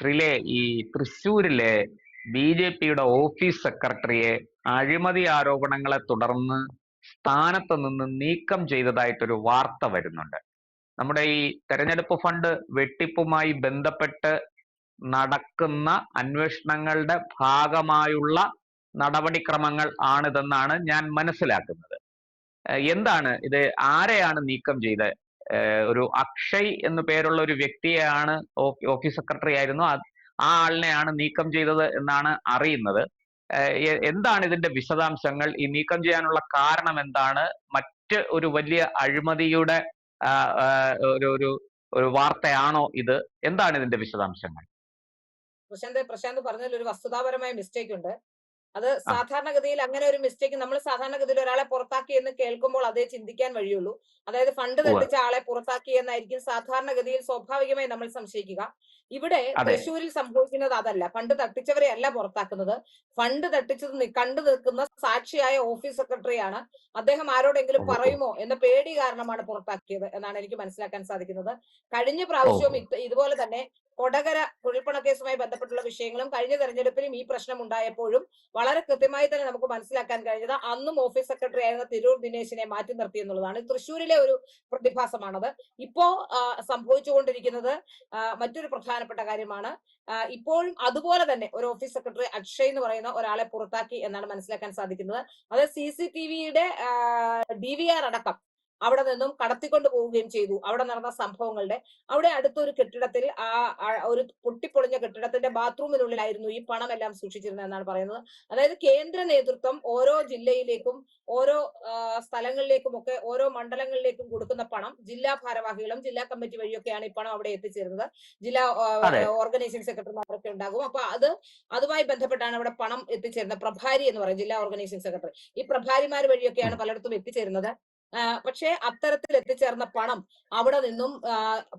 Relay ഈ തൃശ്ശൂരിലെ ബി.ജെ.പിയുടെ office സെക്രട്ടറിയെ അഴിമതി ആരോപണങ്ങളെ തുടർന്ന് സ്ഥാനത്ത് നിന്ന് നീക്കം ചെയ്തതായിട്ടൊരു വാർത്ത വരുന്നുണ്ട്. നമ്മുടെ ഈ തെരഞ്ഞെടുപ്പ് ഫണ്ട് വെട്ടിപ്പുമായി ബന്ധപ്പെട്ട് നടക്കുന്ന അന്വേഷണങ്ങളുടെ ഭാഗമായുള്ള നടപടിക്രമങ്ങൾ ആണിതെന്നാണ് ഞാൻ മനസ്സിലാക്കുന്നത്. എന്താണ് ഇത്? ആരെയാണ് നീക്കം ചെയ്തത്? ഒരു അക്ഷയ് എന്നു പേരുള്ള ഒരു വ്യക്തിയെയാണ്, ഓഫീസ് സെക്രട്ടറി ആയിരുന്നു, ആ ആളിനെയാണ് നീക്കം ചെയ്തത് എന്നാണ് അറിയുന്നത്. എന്താണ് ഇതിന്റെ വിശദാംശങ്ങൾ? ഈ നീക്കം ചെയ്യാനുള്ള കാരണം എന്താണ്? മറ്റ് ഒരു വലിയ അഴിമതിയുടെ ഒരു ഒരു ഒരു വാർത്തയാണോ ഇത്? എന്താണ് ഇതിന്റെ വിശദാംശങ്ങൾ? പ്രശാന്ത് പറഞ്ഞതിൽ ഒരു വസ്തുതാപരമായ മിസ്റ്റേക്ക് ഉണ്ട്. അത് സാധാരണഗതിയിൽ അങ്ങനെ ഒരു മിസ്റ്റേക്ക് നമ്മൾ സാധാരണഗതിയിൽ ഒരാളെ പുറത്താക്കി എന്ന് കേൾക്കുമ്പോൾ അതേ ചിന്തിക്കാൻ വഴിയുള്ളൂ. അതായത് ഫണ്ട് തട്ടിച്ച ആളെ പുറത്താക്കി എന്നായിരിക്കും സാധാരണഗതിയിൽ സ്വാഭാവികമായി നമ്മൾ സംശയിക്കുക. ഇവിടെ തൃശ്ശൂരിൽ സംഭവിക്കുന്നത് അതല്ല. ഫണ്ട് തട്ടിച്ചവരെ അല്ല പുറത്താക്കുന്നത്. ഫണ്ട് തട്ടിച്ചത് കണ്ടു നിൽക്കുന്ന സാക്ഷിയായ ഓഫീസ് സെക്രട്ടറിയാണ്. അദ്ദേഹം ആരോടെങ്കിലും പറയുമോ എന്ന പേടി കാരണമാണ് പുറത്താക്കിയത് എന്നാണ് എനിക്ക് മനസ്സിലാക്കാൻ സാധിക്കുന്നത്. കഴിഞ്ഞ പ്രാവശ്യവും ഇതുപോലെ തന്നെ കൊടകര കുഴൽപ്പണ കേസുമായി ബന്ധപ്പെട്ടുള്ള വിഷയങ്ങളും കഴിഞ്ഞ തെരഞ്ഞെടുപ്പിലും ഈ പ്രശ്നം ഉണ്ടായപ്പോഴും വളരെ കൃത്യമായി തന്നെ നമുക്ക് മനസ്സിലാക്കാൻ കഴിഞ്ഞത് അന്നും ഓഫീസ് സെക്രട്ടറി ആയിരുന്ന തിരൂർ ദിനേശിനെ മാറ്റി നിർത്തി എന്നുള്ളതാണ്. തൃശ്ശൂരിലെ ഒരു പ്രതിഭാസമാണത്. ഇപ്പോ സംഭവിച്ചുകൊണ്ടിരിക്കുന്നത് മറ്റൊരു പ്രധാനപ്പെട്ട കാര്യമാണ്. ഇപ്പോഴും അതുപോലെ തന്നെ ഒരു ഓഫീസ് സെക്രട്ടറി അക്ഷയ് എന്ന് പറയുന്ന ഒരാളെ പുറത്താക്കി എന്നാണ് മനസ്സിലാക്കാൻ സാധിക്കുന്നത്. അത് CCTVയുടെ DVR അടക്കം അവിടെ നിന്നും കടത്തിക്കൊണ്ടു പോവുകയും ചെയ്തു. അവിടെ നടന്ന സംഭവങ്ങളുടെ അവിടെ അടുത്തൊരു കെട്ടിടത്തിൽ ഒരു പൊട്ടിപ്പൊളിഞ്ഞ കെട്ടിടത്തിന്റെ ബാത്റൂമിനുള്ളിലായിരുന്നു ഈ പണമെല്ലാം സൂക്ഷിച്ചിരുന്നത് എന്നാണ് പറയുന്നത്. അതായത് കേന്ദ്ര നേതൃത്വം ഓരോ ജില്ലയിലേക്കും ഓരോ സ്ഥലങ്ങളിലേക്കും ഒക്കെ ഓരോ മണ്ഡലങ്ങളിലേക്കും കൊടുക്കുന്ന പണം ജില്ലാ ഭാരവാഹികളും ജില്ലാ കമ്മിറ്റി വഴിയൊക്കെയാണ് ഈ പണം അവിടെ എത്തിച്ചേരുന്നത്. ജില്ലാ ഓർഗനൈസിംഗ് സെക്രട്ടറിമാരൊക്കെ ഉണ്ടാകും. അപ്പൊ അതുമായി ബന്ധപ്പെട്ടാണ് അവിടെ പണം എത്തിച്ചേരുന്നത്. പ്രഭാരി എന്ന് പറയും ജില്ലാ ഓർഗനൈസിംഗ് സെക്രട്ടറി. ഈ പ്രഭാരിമാർ വഴിയൊക്കെയാണ് പലയിടത്തും എത്തിച്ചേരുന്നത്. പക്ഷെ അത്തരത്തിൽ എത്തിച്ചേർന്ന പണം അവിടെ നിന്നും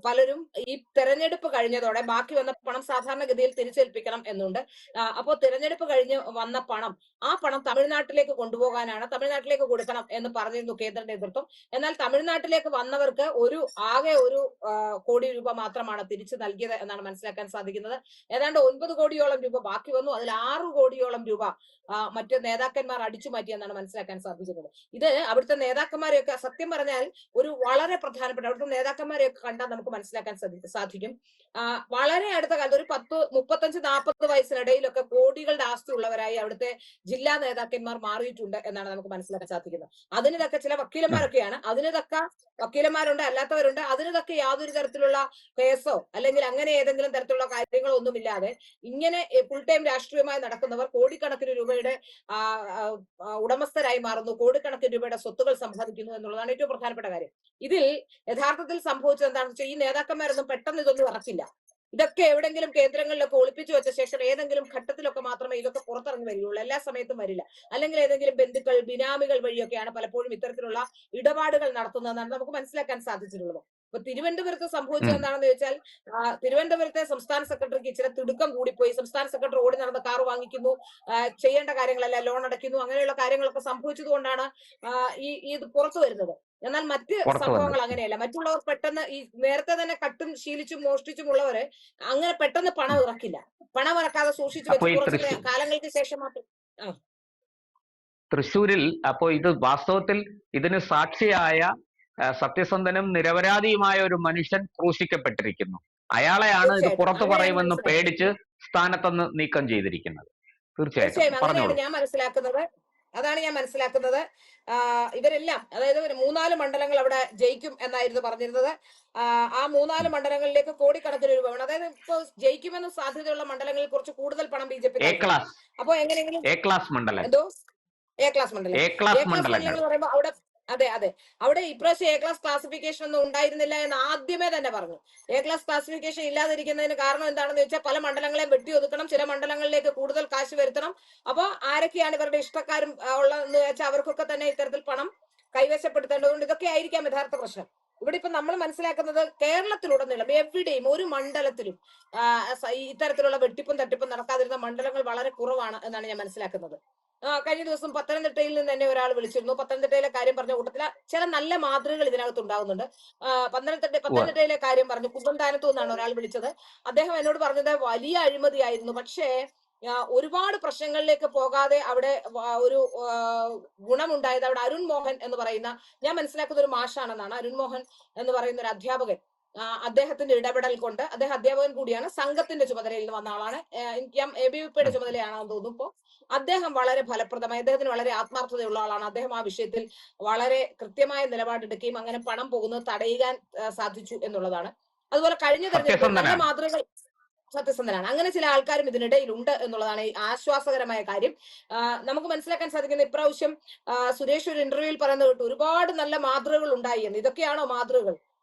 പലരും ഈ തെരഞ്ഞെടുപ്പ് കഴിഞ്ഞതോടെ ബാക്കി വന്ന പണം സാധാരണഗതിയിൽ തിരിച്ചേൽപ്പിക്കണം എന്നുണ്ട്. അപ്പോൾ തെരഞ്ഞെടുപ്പ് കഴിഞ്ഞ് വന്ന പണം, ആ പണം തമിഴ്നാട്ടിലേക്ക് കൊണ്ടുപോകാനാണ്, തമിഴ്നാട്ടിലേക്ക് കൊടുക്കണം എന്ന് പറഞ്ഞിരുന്നു കേന്ദ്ര നേതൃത്വം. എന്നാൽ തമിഴ്നാട്ടിലേക്ക് വന്നവർക്ക് ആകെ ഒരു കോടി രൂപ മാത്രമാണ് തിരിച്ചു നൽകിയത് എന്നാണ് മനസ്സിലാക്കാൻ സാധിക്കുന്നത്. ഏതാണ്ട് 9 കോടിയോളം രൂപ ബാക്കി വന്നു. അതിൽ 6 കോടിയോളം രൂപ മറ്റ് നേതാക്കന്മാർ അടിച്ചു മാറ്റി എന്നാണ് മനസ്സിലാക്കാൻ സാധിക്കുന്നത്. ഇത് അവിടുത്തെ നേതാക്കന്മാരെയൊക്കെ സത്യം പറഞ്ഞാൽ ഒരു വളരെ പ്രധാനപ്പെട്ട അവിടുത്തെ നേതാക്കന്മാരെയൊക്കെ കണ്ടാൽ നമുക്ക് മനസ്സിലാക്കാൻ സാധിക്കും. വളരെ അടുത്ത കാലത്ത് ഒരു 35-40 വയസ്സിനിടയിലൊക്കെ കോടികളുടെ ആസ്തി ഉള്ളവരായി അവിടുത്തെ ജില്ലാ നേതാക്കന്മാർ മാറിയിട്ടുണ്ട് എന്നാണ് നമുക്ക് മനസ്സിലാക്കാൻ സാധിക്കുന്നത്. അതിനിതൊക്കെ ചില വക്കീലന്മാരൊക്കെയാണ്. അതിനിതൊക്കെ വക്കീലന്മാരുണ്ട്, അല്ലാത്തവരുണ്ട്. അതിനിതൊക്കെ യാതൊരു തരത്തിലുള്ള കേസോ അല്ലെങ്കിൽ അങ്ങനെ ഏതെങ്കിലും തരത്തിലുള്ള കാര്യങ്ങളോ ഒന്നുമില്ലാതെ ഇങ്ങനെ ഫുൾ ടൈം രാഷ്ട്രീയമായി നടക്കുന്നവർ കോടിക്കണക്കിന് രൂപയുടെ ഉടമസ്ഥരായി മാറുന്നു, കോടിക്കണക്കിന് രൂപയുടെ സ്വത്തുകൾ സമ്പാദിക്കുന്നു എന്നുള്ളതാണ് ഏറ്റവും പ്രധാനപ്പെട്ട കാര്യം. ഇതിൽ യഥാർത്ഥത്തിൽ സംഭവിച്ചത് എന്താണെന്ന് വെച്ചാൽ ഈ നേതാക്കന്മാരൊന്നും പെട്ടെന്ന് ഇതൊന്നും ഇറക്കില്ല. ഇതൊക്കെ എവിടെങ്കിലും കേന്ദ്രങ്ങളിലൊക്കെ ഒളിപ്പിച്ചു വെച്ച ശേഷം ഏതെങ്കിലും ഘട്ടത്തിലൊക്കെ മാത്രമേ ഇതൊക്കെ പുറത്തിറങ്ങി വരികയുള്ളൂ. എല്ലാ സമയത്തും വരില്ല. അല്ലെങ്കിൽ ഏതെങ്കിലും ബന്ധുക്കൾ, ബിനാമികൾ വഴിയൊക്കെയാണ് പലപ്പോഴും ഇത്തരത്തിലുള്ള ഇടപാടുകൾ നടത്തുന്നതെന്നാണ് നമുക്ക് മനസ്സിലാക്കാൻ സാധിച്ചിട്ടുള്ളത്. ഇപ്പൊ തിരുവനന്തപുരത്ത് സംഭവിച്ചത് എന്താണെന്ന് ചോദിച്ചാൽ തിരുവനന്തപുരത്തെ സംസ്ഥാന സെക്രട്ടറിക്ക് ഇച്ചിരി തിടുക്കം കൂടിപ്പോയി. സംസ്ഥാന സെക്രട്ടറി ഓടി നടന്ന കാർ വാങ്ങിക്കുന്നു, ചെയ്യേണ്ട കാര്യങ്ങളെല്ലാം ലോൺ അടയ്ക്കുന്നു, അങ്ങനെയുള്ള കാര്യങ്ങളൊക്കെ സംഭവിച്ചത് കൊണ്ടാണ് ഇത് പുറത്തു വരുന്നത്. എന്നാൽ മറ്റ് സംഭവങ്ങൾ അങ്ങനെയല്ല. മറ്റുള്ളവർ പെട്ടെന്ന് ഈ നേരത്തെ തന്നെ കട്ടും ശീലിച്ചും മോഷ്ടിച്ചുമുള്ളവര് അങ്ങനെ പെട്ടെന്ന് പണം ഇറക്കില്ല. പണം ഇറക്കാതെ സൂക്ഷിച്ചു വെച്ച് കുറച്ച് കാലങ്ങൾക്ക് ശേഷം മാത്രം. തൃശ്ശൂരിൽ അപ്പോ ഇത് വാസ്തവത്തിൽ ഇതിന് സാക്ഷിയായ സത്യസന്ധനും നിരപരാധിയുമായ ഒരു മനുഷ്യൻ ക്രൂശിക്കപ്പെട്ടിരിക്കുന്നു. അയാളെയാണ് ഇത് പുറത്തു പറയുമെന്ന് പേടിച്ച് സ്ഥാനത്തുനിന്ന് നീക്കം ചെയ്തിരിക്കുന്നത്. തീർച്ചയായിട്ടും അതാണ് ഞാൻ മനസ്സിലാക്കുന്നത്. ഇവരെല്ലാം അതായത് 3-4 മണ്ഡലങ്ങൾ അവിടെ ജയിക്കും എന്നായിരുന്നു പറഞ്ഞിരുന്നത്. ആ 3-4 മണ്ഡലങ്ങളിലേക്ക് കോടിക്കണക്കിന് രൂപ വേണം. അതായത് ഇപ്പൊ ജയിക്കുമെന്ന് സാധ്യതയുള്ള മണ്ഡലങ്ങളിൽ കുറച്ച് കൂടുതൽ പണം BJP. അപ്പൊ എങ്ങനെയെങ്കിലും എ ക്ലാസ് മണ്ഡലം എന്ന് പറയുമ്പോൾ അവിടെ അവിടെ ഇപ്രാവശ്യം A ക്ലാസ് ക്ലാസിഫിക്കേഷൻ ഒന്നും ഉണ്ടായിരുന്നില്ല എന്ന് ആദ്യമേ തന്നെ പറഞ്ഞു. A ക്ലാസ് ക്ലാസിഫിക്കേഷൻ ഇല്ലാതിരിക്കുന്നതിന് കാരണം എന്താണെന്ന് വെച്ചാൽ പല മണ്ഡലങ്ങളെ വെട്ടി ഒതുക്കണം, ചില മണ്ഡലങ്ങളിലേക്ക് കൂടുതൽ കാശ് വരുത്തണം. അപ്പൊ ആരൊക്കെയാണ് ഇവരുടെ ഇഷ്ടക്കാരും ഉള്ളതെന്ന് വെച്ചാൽ അവർക്കൊക്കെ തന്നെ ഇത്തരത്തിൽ പണം കൈവശപ്പെടുത്തേണ്ടതുകൊണ്ട് ഇതൊക്കെ ആയിരിക്കാം യഥാർത്ഥ പ്രശ്നം. ഇവിടെ ഇപ്പൊ നമ്മൾ മനസ്സിലാക്കുന്നത് കേരളത്തിലുടനീളം എവിടെയും ഒരു മണ്ഡലത്തിലും ഇത്തരത്തിലുള്ള വെട്ടിപ്പും തട്ടിപ്പും നടക്കാതിരുന്ന മണ്ഡലങ്ങൾ വളരെ കുറവാണ് എന്നാണ് ഞാൻ മനസ്സിലാക്കുന്നത്. കഴിഞ്ഞ ദിവസം പത്തനംതിട്ടയിൽ നിന്ന് തന്നെ ഒരാൾ വിളിച്ചിരുന്നു. പത്തനംതിട്ടയിലെ കാര്യം പറഞ്ഞ കൂട്ടത്തില് ചില നല്ല മാതൃകകൾ ഇതിനകത്ത് ഉണ്ടാകുന്നുണ്ട്. ഉവ്വ്. പത്തനംതിട്ടയിലെ കാര്യം പറഞ്ഞു. കുന്നന്താനത്തു നിന്നാണ് ഒരാൾ വിളിച്ചത്. അദ്ദേഹം എന്നോട് പറഞ്ഞത് വലിയ അഴിമതിയായിരുന്നു. പക്ഷേ ഒരുപാട് പ്രശ്നങ്ങളിലേക്ക് പോകാതെ അവിടെ ഒരു ഗുണമുണ്ടായത് അവിടെ അരുൺ മോഹൻ എന്ന് പറയുന്ന, ഞാൻ മനസ്സിലാക്കുന്ന ഒരു മാഷാണെന്നാണ്. അരുൺ മോഹൻ എന്ന് പറയുന്ന ഒരു അധ്യാപകൻ, അദ്ദേഹത്തിന്റെ ഇടപെടൽ കൊണ്ട്, അദ്ദേഹം അധ്യാപകൻ കൂടിയാണ്, സംഘത്തിന്റെ ചുമതലയിൽ നിന്ന് വന്ന ആളാണ്. എനിക്ക് ABVPയുടെ ഉം. ചുമതലയാണെന്ന് തോന്നുന്നു. ഇപ്പോ അദ്ദേഹം വളരെ ഫലപ്രദമായി, അദ്ദേഹത്തിന് വളരെ ആത്മാർത്ഥതയുള്ള ആളാണ്. അദ്ദേഹം ആ വിഷയത്തിൽ വളരെ കൃത്യമായ നിലപാടെടുക്കുകയും അങ്ങനെ പണം പോകുന്നത് തടയാൻ സാധിച്ചു എന്നുള്ളതാണ്. അതുപോലെ കഴിഞ്ഞ തെരഞ്ഞെടുപ്പിൽ നല്ല സത്യസന്ധനാണ്. മാതൃകകൾ, സത്യസന്ധനാണ്. അങ്ങനെ ചില ആൾക്കാരും ഇതിനിടയിൽ ഉണ്ട് എന്നുള്ളതാണ് ഈ ആശ്വാസകരമായ കാര്യം. നമുക്ക് മനസ്സിലാക്കാൻ സാധിക്കുന്ന, ഇപ്രാവശ്യം സുരേഷ് ഒരു ഇന്റർവ്യൂവിൽ പറയുന്നത് കേട്ടു, ഒരുപാട് നല്ല മാതൃകകൾ ഉണ്ടായി എന്ന്. ഇതൊക്കെയാണോ മാതൃകകൾ?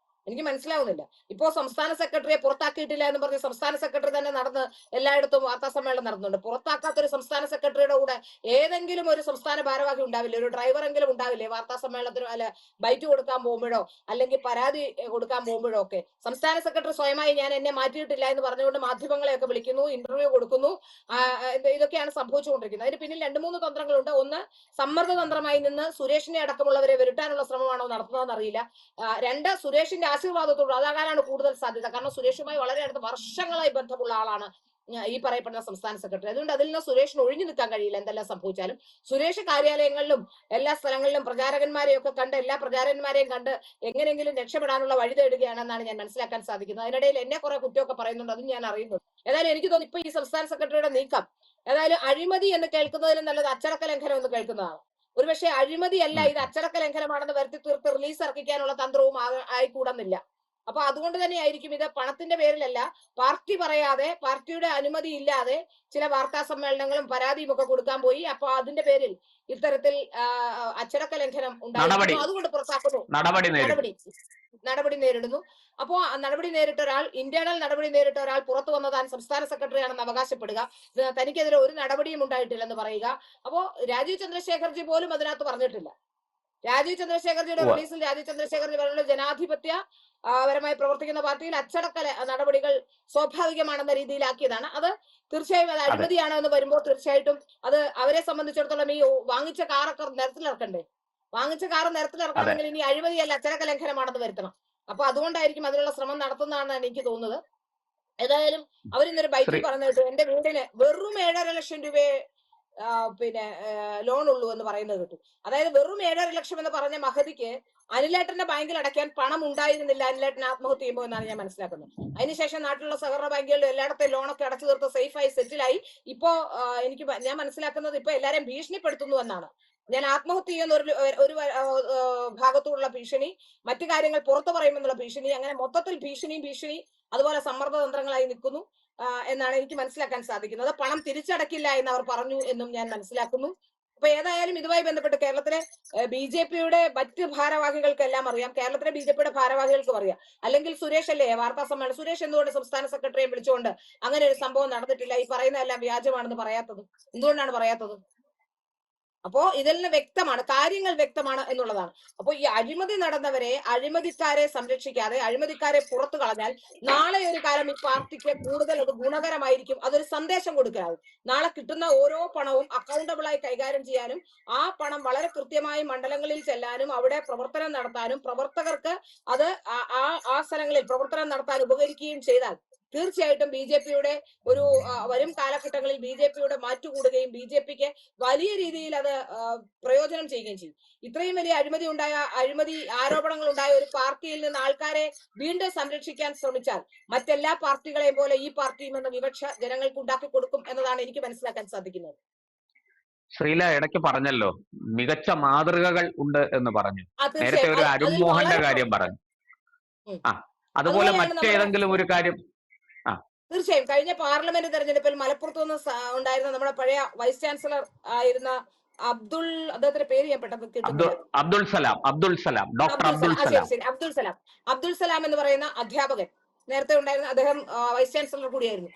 എനിക്ക് മനസ്സിലാവുന്നില്ല. ഇപ്പോ സംസ്ഥാന സെക്രട്ടറിയെ പുറത്താക്കിയിട്ടില്ല എന്ന് പറഞ്ഞ് സംസ്ഥാന സെക്രട്ടറി തന്നെ നടന്ന് എല്ലായിടത്തും വാർത്താ സമ്മേളനം നടന്നുണ്ട്. പുറത്താക്കാത്ത ഒരു സംസ്ഥാന സെക്രട്ടറിയുടെ കൂടെ ഏതെങ്കിലും ഒരു സംസ്ഥാന ഭാരവാഹി ഉണ്ടാവില്ലേ? ഒരു ഡ്രൈവറെങ്കിലും ഉണ്ടാവില്ലേ വാർത്താ സമ്മേളനത്തിനോ അല്ല ബൈറ്റ് കൊടുക്കാൻ പോകുമ്പോഴോ അല്ലെങ്കിൽ പരാതി കൊടുക്കാൻ പോകുമ്പോഴോ ഒക്കെ? സംസ്ഥാന സെക്രട്ടറി സ്വയമായി ഞാൻ എന്നെ മാറ്റിയിട്ടില്ല എന്ന് പറഞ്ഞുകൊണ്ട് മാധ്യമങ്ങളെയൊക്കെ വിളിക്കുന്നു, ഇന്റർവ്യൂ കൊടുക്കുന്നു. ഇതൊക്കെയാണ് സംഭവിച്ചുകൊണ്ടിരിക്കുന്നത്. അതിന് പിന്നിൽ 2-3 തന്ത്രങ്ങളുണ്ട്. ഒന്ന്, സമ്മർദ്ദ തന്ത്രമായി നിന്ന് സുരേഷിനെ അടക്കമുള്ളവരെ വരുത്താനുള്ള ശ്രമമാണോ നടത്തുന്നതെന്ന് അറിയില്ല. രണ്ട്, സുരേഷിന്റെ ആശീർവാദത്തോട് അതാകാനാണ് കൂടുതൽ സാധ്യത. കാരണം സുരേഷുമായി വളരെ അടുത്ത വർഷങ്ങളായി ബന്ധമുള്ള ആളാണ് ഈ പറയപ്പെടുന്ന സംസ്ഥാന സെക്രട്ടറി. അതുകൊണ്ട് അതിൽ നിന്ന് സുരേഷിന് ഒഴിഞ്ഞു നിൽക്കാൻ കഴിയില്ല എന്തെല്ലാം സംഭവിച്ചാലും. സുരേഷ് കാര്യാലയങ്ങളിലും എല്ലാ സ്ഥലങ്ങളിലും പ്രചാരകന്മാരെയും ഒക്കെ കണ്ട്, എല്ലാ പ്രചാരകന്മാരെയും കണ്ട് എങ്ങനെയെങ്കിലും രക്ഷപ്പെടാനുള്ള വഴി തേടുകയാണെന്നാണ് ഞാൻ മനസ്സിലാക്കാൻ സാധിക്കുന്നത്. അതിനിടയിൽ എന്നെ കുറെ കുറ്റമൊക്കെ പറയുന്നുണ്ട്, അതും ഞാൻ അറിയുന്നു. ഏതായാലും എനിക്ക് തോന്നുന്നു ഇപ്പൊ ഈ സംസ്ഥാന സെക്രട്ടറിയുടെ നീക്കം, ഏതായാലും അഴിമതി എന്ന് കേൾക്കുന്നതിലും നല്ലത് അച്ചടക്ക ലംഘനം എന്ന് കേൾക്കുന്നതാണ്. ഒരുപക്ഷെ അഴിമതിയല്ല, ഉം. ഇത് അച്ചടക്ക ലംഘനമാണെന്ന് വരുത്തി തീർത്ത് റിലീസ് ഇറക്കിക്കാനുള്ള തന്ത്രവും ആയിക്കൂടുന്നില്ല. അപ്പൊ അതുകൊണ്ട് തന്നെ ആയിരിക്കും ഇത് പണത്തിന്റെ പേരിലല്ല, പാർട്ടി പറയാതെ, പാർട്ടിയുടെ അനുമതി ഇല്ലാതെ ചില വാർത്താ സമ്മേളനങ്ങളും പരാതിയും ഒക്കെ കൊടുക്കാൻ പോയി. അപ്പൊ അതിന്റെ പേരിൽ ഇത്തരത്തിൽ അച്ചടക്ക ലംഘനം ഉണ്ടായിരിക്കുന്നു, അതുകൊണ്ട് പുറത്താക്കുന്നു, നടപടി നേരിടുന്നു. അപ്പോ നടപടി നേരിട്ട ഒരാൾ, ഇന്റേണൽ നടപടി നേരിട്ട ഒരാൾ പുറത്തു വന്ന് താൻ സംസ്ഥാന സെക്രട്ടറിയാണെന്ന് അവകാശപ്പെടുക, തനിക്കെതിരെ ഒരു നടപടിയും ഉണ്ടായിട്ടില്ലെന്ന് പറയുക. അപ്പോ രാജീവ് ചന്ദ്രശേഖർജി പോലും അതിനകത്ത് പറഞ്ഞിട്ടില്ല. രാജീവ് ചന്ദ്രശേഖർജിയുടെ ഉവ്വ്. റിലീസിൽ രാജീവ് ചന്ദ്രശേഖർജി പറഞ്ഞ ജനാധിപത്യ പരമായി പ്രവർത്തിക്കുന്ന പാർട്ടിയിൽ അച്ചടക്ക നടപടികൾ സ്വാഭാവികമാണെന്ന രീതിയിലാക്കിയതാണ്. അത് തീർച്ചയായും അത് അതെ. അഴിമതിയാണോ എന്ന് വരുമ്പോൾ തീർച്ചയായിട്ടും അത് അവരെ സംബന്ധിച്ചിടത്തോളം ഈ വാങ്ങിച്ച കാറൊക്കെ നിരത്തിലിറക്കണ്ടേ? വാങ്ങിച്ച കാറ് അതെ. നിരത്തിലിറക്കണമെങ്കിൽ ഇനി അഴിമതിയല്ല അച്ചടക്ക ലംഘനമാണെന്ന് വരുത്തണം. അപ്പൊ അതുകൊണ്ടായിരിക്കും അതിനുള്ള ശ്രമം നടത്തുന്നതാണെന്നാണ് എനിക്ക് തോന്നുന്നത്. ഏതായാലും അവരിന്നൊരു ബൈറ്റിൽ ശ്രീ പറഞ്ഞു കേട്ടു, എന്റെ വീടിന് വെറും 7.5 ലക്ഷം രൂപയെ പിന്നെ ലോൺ ഉള്ളൂ എന്ന് പറയുന്നത് കേട്ടു. അതായത് വെറും 7.5 ലക്ഷം എന്ന് പറഞ്ഞ മഹതിക്ക് അനിലേട്ടന്റെ ബാങ്കിൽ അടയ്ക്കാൻ പണം ഉണ്ടായിരുന്നില്ല അനിലേട്ടൻ ആത്മഹത്യ ചെയ്യുമ്പോൾ എന്നാണ് ഞാൻ മനസ്സിലാക്കുന്നത്. അതിനുശേഷം നാട്ടിലുള്ള സഹകരണ ബാങ്കുകളിലും എല്ലായിടത്തും ലോണൊക്കെ അടച്ചു തീർത്ത് സേഫായി സെറ്റിലായി. ഇപ്പോ ഞാൻ മനസ്സിലാക്കുന്നത് ഇപ്പൊ എല്ലാരെയും ഭീഷണിപ്പെടുത്തുന്നു എന്നാണ്. ഞാൻ ആത്മഹത്യ ചെയ്യുന്ന ഒരു ഭാഗത്തുള്ള ഭീഷണി, മറ്റു കാര്യങ്ങൾ പുറത്തു പറയുമെന്നുള്ള ഭീഷണി, അങ്ങനെ മൊത്തത്തിൽ ഭീഷണി അതുപോലെ സമ്മർദ്ദ തന്ത്രങ്ങളായി നിൽക്കുന്നു എന്നാണ് എനിക്ക് മനസ്സിലാക്കാൻ സാധിക്കുന്നത്. പണം തിരിച്ചടക്കില്ല എന്ന് അവർ പറഞ്ഞു എന്നും ഞാൻ മനസ്സിലാക്കുന്നു. അപ്പൊ ഏതായാലും ഇതുമായി ബന്ധപ്പെട്ട് കേരളത്തിലെ BJPയുടെ മറ്റ് ഭാരവാഹികൾക്കെല്ലാം അറിയാം, കേരളത്തിലെ BJPയുടെ ഭാരവാഹികൾക്കും അറിയാം. അല്ലെങ്കിൽ സുരേഷ് അല്ലേ വാർത്താ സമ്മേളനം, സുരേഷ് എന്തുകൊണ്ട് സംസ്ഥാന സെക്രട്ടറിയെ വിളിച്ചുകൊണ്ട് അങ്ങനെ ഒരു സംഭവം നടന്നിട്ടില്ല, ഈ പറയുന്നതെല്ലാം വ്യാജമാണെന്ന് പറയാത്തത്? എന്തുകൊണ്ടാണ് പറയാത്തത്? അപ്പോ ഇതിൽ നിന്ന് വ്യക്തമാണ്, കാര്യങ്ങൾ വ്യക്തമാണ് എന്നുള്ളതാണ്. അപ്പൊ ഈ അഴിമതി നടന്നവരെ, അഴിമതിക്കാരെ സംരക്ഷിക്കാതെ അഴിമതിക്കാരെ പുറത്തു കളഞ്ഞാൽ നാളെ ഒരു കാലം ഈ പാർട്ടിക്ക് കൂടുതൽ അത് ഗുണകരമായിരിക്കും. അതൊരു സന്ദേശം കൊടുക്കാവും. നാളെ കിട്ടുന്ന ഓരോ പണവും അക്കൗണ്ടബിൾ ആയി കൈകാര്യം ചെയ്യാനും ആ പണം വളരെ കൃത്യമായി മണ്ഡലങ്ങളിൽ ചെല്ലാനും അവിടെ പ്രവർത്തനം നടത്താനും പ്രവർത്തകർക്ക് അത് ആ സ്ഥലങ്ങളിൽ പ്രവർത്തനം നടത്താൻ ഉപകരിക്കുകയും ചെയ്താൽ തീർച്ചയായിട്ടും BJPയുടെ ഒരു വരും കാലഘട്ടങ്ങളിൽ BJPയുടെ മാറ്റുകൂടുകയും BJPക്ക് വലിയ രീതിയിൽ അത് പ്രയോജനം ചെയ്യുകയും ചെയ്യും. ഇത്രയും വലിയ അഴിമതി ആരോപണങ്ങൾ ഉണ്ടായ ഒരു പാർട്ടിയിൽ നിന്ന് ആൾക്കാരെ വീണ്ടും സംരക്ഷിക്കാൻ ശ്രമിച്ചാൽ മറ്റെല്ലാ പാർട്ടികളെയും പോലെ ഈ പാർട്ടിയും എന്ന വിവക്ഷ ജനങ്ങൾക്ക് ഉണ്ടാക്കി കൊടുക്കും എന്നതാണ് എനിക്ക് മനസ്സിലാക്കാൻ സാധിക്കുന്നത്. ശ്രീല ഇടയ്ക്ക് പറഞ്ഞല്ലോ മികച്ച മാതൃകകൾ ഉണ്ട് എന്ന് പറഞ്ഞു. നേരത്തെ ഒരു തീർച്ചയായും അരുൺ അതിൽ മോഹന്റെ വളരെ കാര്യം പറഞ്ഞു. ആ അതുപോലെ അതുപോലെയാണ് നമ്മുടെ മറ്റേതെങ്കിലും ഒരു കാര്യം. ആ തീർച്ചയായും കഴിഞ്ഞ പാർലമെന്റ് തെരഞ്ഞെടുപ്പിൽ മലപ്പുറത്ത് നിന്ന് ഉണ്ടായിരുന്ന നമ്മുടെ പഴയ വൈസ് ചാൻസലർ ആയിരുന്ന അദ്ദേഹത്തിന്റെ പേര് ഞാൻ പെട്ടെന്ന് കിട്ടുന്നില്ല. അബ്ദുൾ സലാം, ഡോക്ടർ അബ്ദുൾ സലാം. ശരി, അബ്ദുൾ സലാം എന്ന് പറയുന്ന അധ്യാപകൻ നേരത്തെ ഉണ്ടായിരുന്ന, അദ്ദേഹം വൈസ് ചാൻസലർ കൂടിയായിരുന്നു.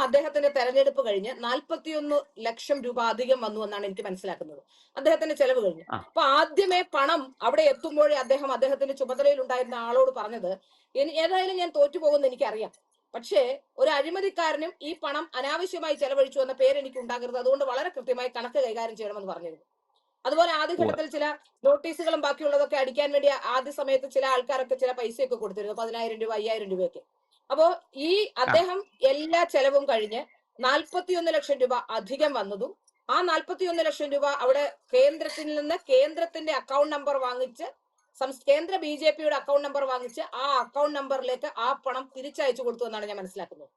അദ്ദേഹത്തിന്റെ തെരഞ്ഞെടുപ്പ് കഴിഞ്ഞ് 41 ലക്ഷം രൂപ അധികം വന്നു എന്നാണ് എനിക്ക് മനസ്സിലാക്കുന്നത്, അദ്ദേഹത്തിന്റെ ചെലവ് കഴിഞ്ഞു. അപ്പൊ ആദ്യമേ പണം അവിടെ എത്തുമ്പോഴേ അദ്ദേഹത്തിന്റെ ചുമതലയിൽ ഉണ്ടായിരുന്ന ആളോട് പറഞ്ഞത്, ഏതായാലും ഞാൻ തോറ്റുപോകുമെന്ന് എനിക്കറിയാം, പക്ഷേ ഒരു അഴിമതിക്കാരനും ഈ പണം അനാവശ്യമായി ചെലവഴിച്ചു എന്ന പേര് എനിക്ക് ഉണ്ടാകരുത്. അതുകൊണ്ട് വളരെ കൃത്യമായി കണക്ക് കൈകാര്യം ചെയ്യണമെന്ന് പറഞ്ഞിരുന്നു. അതുപോലെ ആദ്യഘട്ടത്തിൽ ചില നോട്ടീസുകളും ബാക്കിയുള്ളതൊക്കെ അടിക്കാൻ വേണ്ടി ആദ്യ സമയത്ത് ചില ആൾക്കാരൊക്കെ ചില പൈസയൊക്കെ കൊടുത്തിരുന്നു, 10,000 രൂപ 5,000 രൂപയൊക്കെ. അപ്പോ ഈ അദ്ദേഹം എല്ലാ ചെലവും കഴിഞ്ഞ് 41 ലക്ഷം രൂപ അധികം വന്നതും ആ 41 ലക്ഷം രൂപ അവിടെ കേന്ദ്രത്തിൽ നിന്ന് കേന്ദ്രത്തിന്റെ അക്കൗണ്ട് നമ്പർ വാങ്ങിച്ച് കേന്ദ്ര BJP-യുടെ അക്കൗണ്ട് നമ്പർ വാങ്ങിച്ച് ആ അക്കൗണ്ട് നമ്പറിലേക്ക് ആ പണം തിരിച്ചയച്ചു കൊടുത്തു എന്നാണ് ഞാൻ മനസ്സിലാക്കുന്നത്.